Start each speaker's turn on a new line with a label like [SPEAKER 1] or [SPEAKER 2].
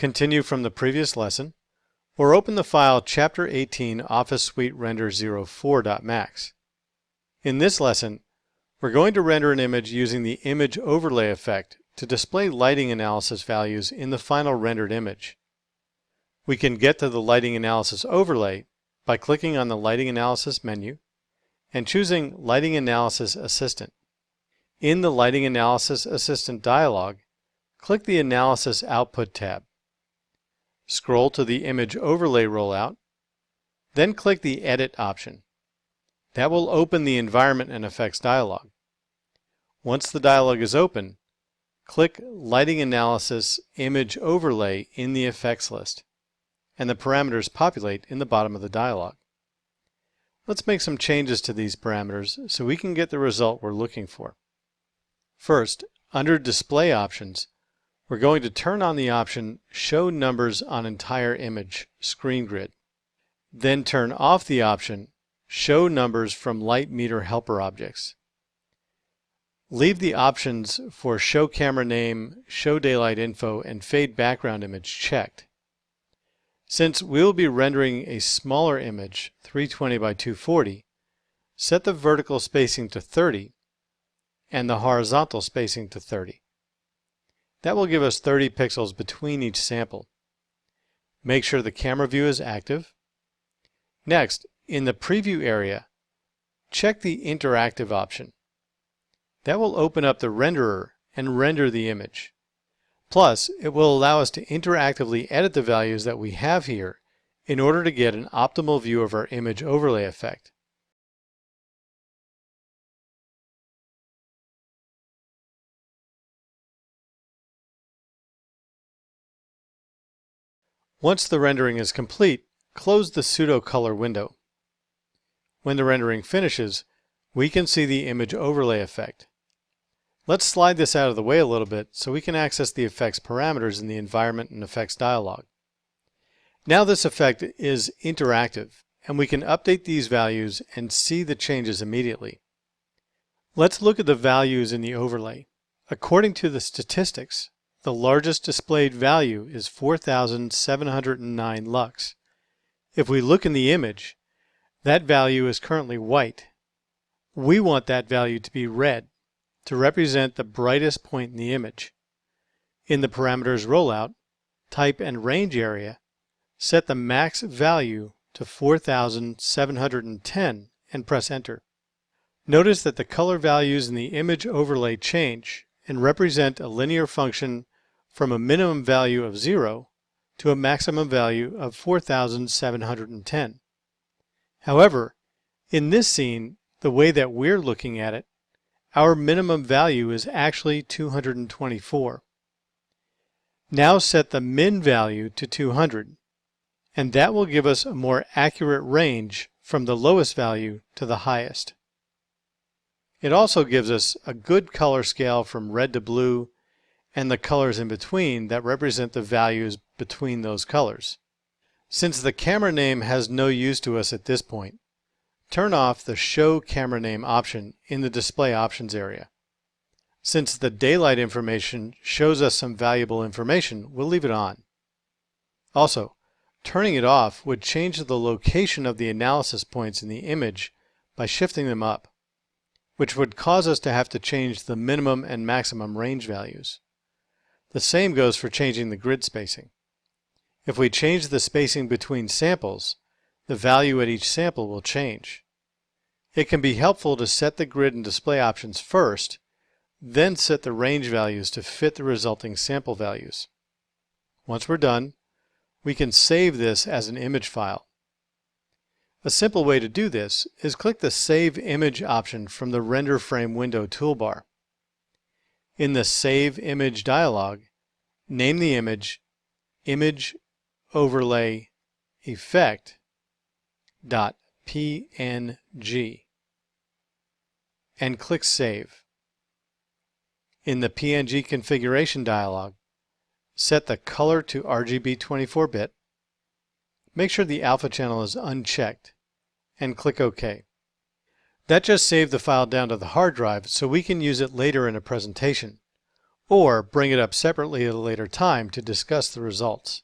[SPEAKER 1] continue from the previous lesson, or open the file Chapter 18 Office Suite Render 04.max. In this lesson, we're going to render an image using the image overlay effect to display lighting analysis values in the final rendered image. We can get to the lighting analysis overlay by clicking on the lighting analysis menu and choosing Lighting Analysis Assistant. In the Lighting Analysis Assistant dialog, click the Analysis Output tab. Scroll to the Image Overlay rollout, then click the Edit option. That will open the Environment and Effects dialog. Once the dialog is open, click Lighting Analysis Image Overlay in the Effects list, and the parameters populate in the bottom of the dialog. Let's make some changes to these parameters so we can get the result we're looking for. First, under Display Options, we're going to turn on the option Show Numbers on Entire Image Screen Grid. Then turn off the option Show Numbers from Light Meter Helper Objects. Leave the options for Show Camera Name, Show Daylight Info, and Fade Background Image checked. Since we will be rendering a smaller image, 320 by 240, set the vertical spacing to 30 and the horizontal spacing to 30. That will give us 30 pixels between each sample. Make sure the camera view is active. Next, in the preview area, check the interactive option. That will open up the renderer and render the image. Plus, it will allow us to interactively edit the values that we have here in order to get an optimal view of our image overlay effect. Once the rendering is complete, close the pseudo color window. When the rendering finishes, we can see the image overlay effect. Let's slide this out of the way a little bit so we can access the effects parameters in the Environment and Effects dialog. Now this effect is interactive, and we can update these values and see the changes immediately. Let's look at the values in the overlay. According to the statistics, the largest displayed value is 4,709 lux. If we look in the image, that value is currently white. We want that value to be red to represent the brightest point in the image. In the parameters rollout, type and range area, set the max value to 4,710 and press enter. Notice that the color values in the image overlay change and represent a linear function from a minimum value of 0 to a maximum value of 4,710. However, in this scene, the way that we're looking at it, our minimum value is actually 224. Now set the min value to 200, and that will give us a more accurate range from the lowest value to the highest. It also gives us a good color scale from red to blue and the colors in between that represent the values between those colors. Since the camera name has no use to us at this point, turn off the Show Camera Name option in the Display Options area. Since the daylight information shows us some valuable information, we'll leave it on. Also, turning it off would change the location of the analysis points in the image by shifting them up, which would cause us to have to change the minimum and maximum range values. The same goes for changing the grid spacing. If we change the spacing between samples, the value at each sample will change. It can be helpful to set the grid and display options first, then set the range values to fit the resulting sample values. Once we're done, we can save this as an image file. A simple way to do this is click the Save Image option from the Render Frame window toolbar. In the Save Image dialog, name the image Image Overlay Effect .png and click Save. In the PNG configuration dialog, set the color to RGB 24-bit, make sure the alpha channel is unchecked, and click OK. That just saved the file down to the hard drive so we can use it later in a presentation, or bring it up separately at a later time to discuss the results.